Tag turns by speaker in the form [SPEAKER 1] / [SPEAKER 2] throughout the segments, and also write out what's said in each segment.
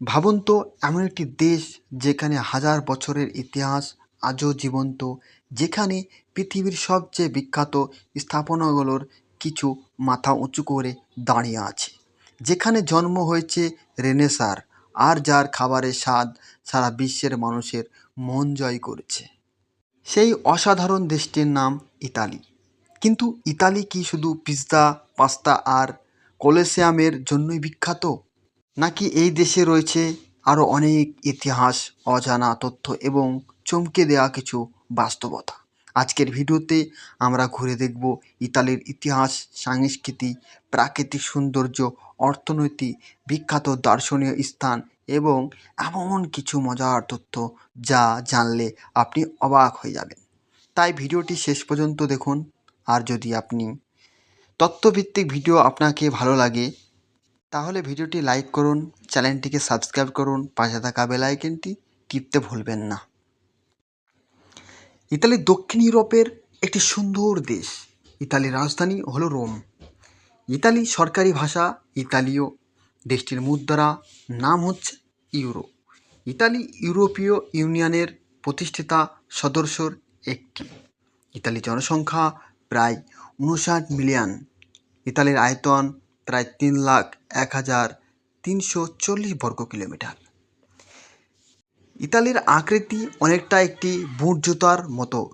[SPEAKER 1] ভাবুন তো, এমন একটি দেশ যেখানে হাজার বছরের ইতিহাস আজও জীবন্ত, যেখানে পৃথিবীর সবচেয়ে বিখ্যাত স্থাপনাগুলোর কিছু মাথা উঁচু করে দাঁড়িয়ে আছে, যেখানে জন্ম হয়েছে রেনেসাঁর, আর যার খাবারের স্বাদ সারা বিশ্বের মানুষের মন জয় করেছে। সেই অসাধারণ দেশটির নাম ইতালি। কিন্তু ইতালি কি শুধু পিৎজা, পাস্তা আর কলোসিয়ামের জন্যই বিখ্যাত? নাকি এই দেশে রয়েছে আরও অনেক ইতিহাস, অজানা তথ্য এবং চমকে দেওয়া কিছু বাস্তবতা? আজকের ভিডিওতে আমরা ঘুরে দেখব ইতালির ইতিহাস, সংস্কৃতি, প্রাকৃতিক সৌন্দর্য, অর্থনীতি, বিখ্যাত দার্শনিক স্থান এবং এমন কিছু মজার তথ্য যা জানলে আপনি অবাক হয়ে যাবেন। তাই ভিডিওটি শেষ পর্যন্ত দেখুন। আর যদি আপনি তথ্যভিত্তিক ভিডিও আপনাকে ভালো লাগে, তাহলে ভিডিওটি লাইক করুন, চ্যানেলটিকে সাবস্ক্রাইব করুন, পাশে থাকা বেল আইকনটি টিপতে ভুলবেন না। ইতালি দক্ষিণ ইউরোপের একটি সুন্দর দেশ। ইতালির রাজধানী হলো রোম। ইতালি সরকারি ভাষা ইতালীয়। দেশটির মুদ্রা নাম হচ্ছে ইউরো। ইতালি ইউরোপীয় ইউনিয়নের প্রতিষ্ঠাতা সদস্যর একটি। ইতালির জনসংখ্যা প্রায় 59 মিলিয়ন। ইতালির আয়তন প্রায় 3,01,340 বর্গ কিলোমিটার। ইতালির আকৃতি অনেকটা একটি বুট জুতার মতো।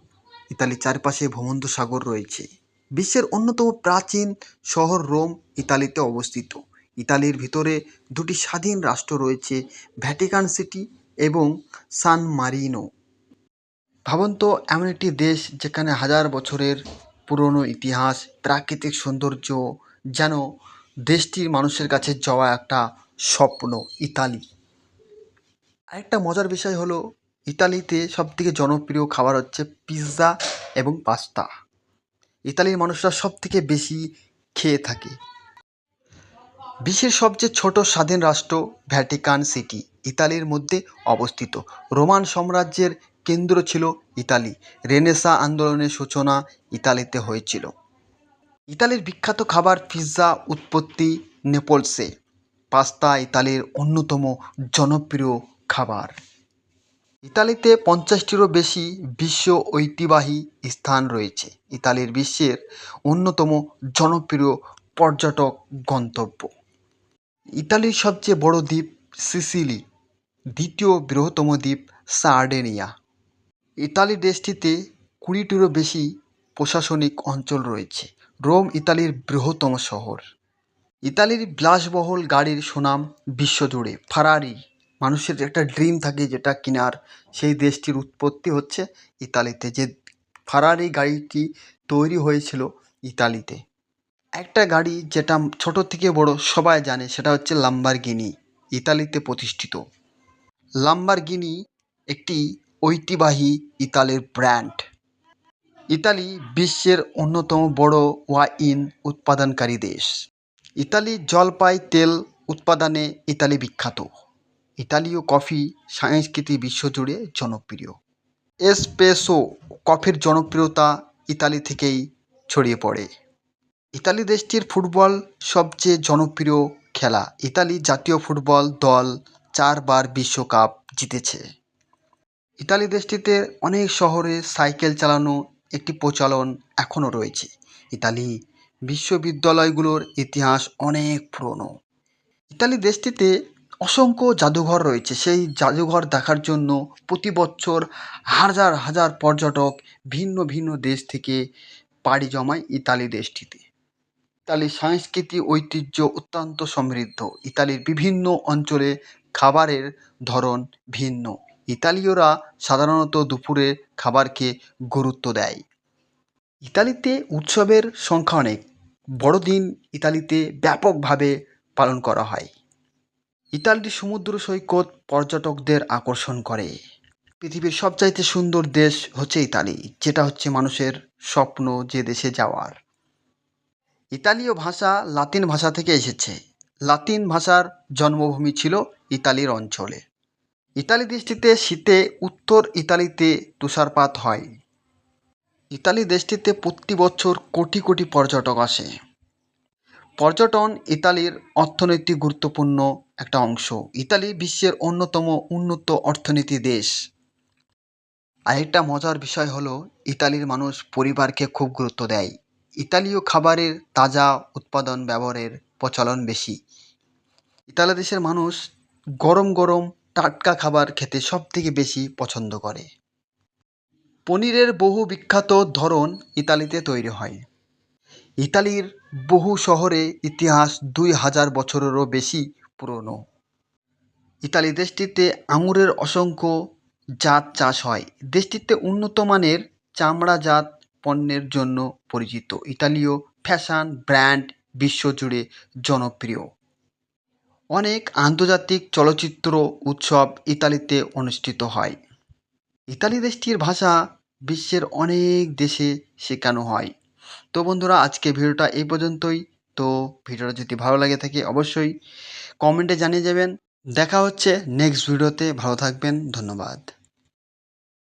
[SPEAKER 1] ইতালির চারপাশে ভূমধ্যসাগর রয়েছে। বিশ্বের অন্যতম প্রাচীন শহর রোম ইতালিতে অবস্থিত। ইতালির ভিতরে দুটি স্বাধীন রাষ্ট্র রয়েছে, ভ্যাটিকান সিটি এবং সান মারিনো। ভাবুন তো, এমন একটি দেশ যেখানে হাজার বছরের পুরনো ইতিহাস, প্রাকৃতিক সৌন্দর্য, যেন দেশটির মানুষের কাছে যাওয়া একটা স্বপ্ন। ইতালি আরেকটা মজার বিষয় হলো, ইতালিতে সবথেকে জনপ্রিয় খাবার হচ্ছে পিৎজা এবং পাস্তা। ইতালির মানুষরা সবথেকে বেশি খেয়ে থাকে। বিশ্বের সবচেয়ে ছোট স্বাধীন রাষ্ট্র ভ্যাটিকান সিটি ইতালির মধ্যে অবস্থিত। রোমান সাম্রাজ্যের কেন্দ্র ছিল ইতালি। রেনেসাঁ আন্দোলনের সূচনা ইতালিতে হয়েছিল। ইতালির বিখ্যাত খাবার পিৎজা উৎপত্তি নেপলসে। পাস্তা ইতালির অন্যতম জনপ্রিয় খাবার। ইতালিতে 50টিরও বেশি বিশ্ব ঐতিহ্যবাহী স্থান রয়েছে। ইতালির বিশ্বের অন্যতম জনপ্রিয় পর্যটক গন্তব্য। ইতালির সবচেয়ে বড় দ্বীপ সিসিলি, দ্বিতীয় বৃহত্তম দ্বীপ সার্ডেনিয়া। ইতালি দেশটিতে 20টিরও বেশি প্রশাসনিক অঞ্চল রয়েছে। রোম ইতালির বৃহত্তম শহর। ইতালির বিলাসবহুল গাড়ির সুনাম বিশ্বজুড়ে। ফারারি মানুষের একটা ড্রিম থাকে যেটা কেনার, সেই দেশটির উৎপত্তি হচ্ছে ইতালিতে। যে ফারারি গাড়িটি তৈরি হয়েছিল ইতালিতে। একটা গাড়ি যেটা ছোট থেকে বড় সবাই জানে, সেটা হচ্ছে লাম্বরগিনি, ইতালিতে প্রতিষ্ঠিত। লাম্বরগিনি একটি ঐতিহ্যবাহী ইতালির ব্র্যান্ড। ইতালি বিশ্বের অন্যতম বড় ওয়াইন উৎপাদনকারী দেশ। ইতালি জলপাই তেল উৎপাদনে ইতালি বিখ্যাত। ইতালীয় কফি সংস্কৃতি বিশ্বজুড়ে জনপ্রিয়। এসপ্রেসো কফির জনপ্রিয়তা ইতালি থেকেই ছড়িয়ে পড়ে। ইতালি দেশটির ফুটবল সবচেয়ে জনপ্রিয় খেলা। ইতালি জাতীয় ফুটবল দল 4বার বিশ্বকাপ জিতেছে। ইতালি দেশটিতে অনেক শহরে সাইকেল চালানো একটি প্রচলন এখনও রয়েছে। ইতালি বিশ্ববিদ্যালয়গুলোর ইতিহাস অনেক পুরনো। ইতালি দেশটিতে অসংখ্য জাদুঘর রয়েছে। সেই জাদুঘর দেখার জন্য প্রতি বছর হাজার হাজার পর্যটক ভিন্ন ভিন্ন দেশ থেকে পাড়ি জমায় ইতালি দেশটিতে। ইতালির সংস্কৃতি ঐতিহ্য অত্যন্ত সমৃদ্ধ। ইতালির বিভিন্ন অঞ্চলে খাবারের ধরন ভিন্ন। ইতালীয়রা সাধারণত দুপুরে খাবারকে গুরুত্ব দেয়। ইতালিতে উৎসবের সংখ্যা অনেক। বড়দিন ইতালিতে ব্যাপকভাবে পালন করা হয়। ইতালির সমুদ্র সৈকত পর্যটকদের আকর্ষণ করে। পৃথিবীর সবচাইতে সুন্দর দেশ হচ্ছে ইতালি, যেটা হচ্ছে মানুষের স্বপ্ন যে দেশে যাওয়ার। ইতালীয় ভাষা লাতিন ভাষা থেকে এসেছে। লাতিন ভাষার জন্মভূমি ছিল ইতালির অঞ্চলে। ইতালি দেশটিতে শীতে উত্তর ইতালিতে তুষারপাত হয়। ইতালি দেশটিতে প্রতি বছর কোটি কোটি পর্যটক আসে। পর্যটন ইতালির অর্থনৈতিক গুরুত্বপূর্ণ একটা অংশ। ইতালি বিশ্বের অন্যতম উন্নত অর্থনীতি দেশ। আরেকটা মজার বিষয় হলো ইতালির মানুষ পরিবারকে খুব গুরুত্ব দেয়। ইতালীয় খাবারের তাজা উৎপাদন ব্যবহারের প্রচলন বেশি। ইতালি দেশের মানুষ গরম গরম টাটকা খাবার খেতে সবথেকে বেশি পছন্দ করে। পনিরের বহু বিখ্যাত ধরন ইতালিতে তৈরি হয়। ইতালির বহু শহরে ইতিহাস 2000 বছরেরও বেশি পুরনো। ইতালি দেশটিতে আঙুরের অসংখ্য জাত চাষ হয়। দেশটিতে উন্নত মানের চামড়াজাত পণ্যের জন্য পরিচিত। ইতালীয় ফ্যাশন ব্র্যান্ড বিশ্বজুড়ে জনপ্রিয়। অনেক আন্তর্জাতিক চলচ্চিত্র উৎসব ইতালিতে অনুষ্ঠিত হয়। ইতালি দেশটির ভাষা বিশ্বের অনেক দেশে শেখানো হয়। তো বন্ধুরা, আজকে ভিডিওটা এই পর্যন্তই। তো ভিডিওটা যদি ভালো লাগে থাকে অবশ্যই কমেন্টে জানিয়ে যাবেন। দেখা হচ্ছে নেক্সট ভিডিওতে। ভালো থাকবেন। ধন্যবাদ।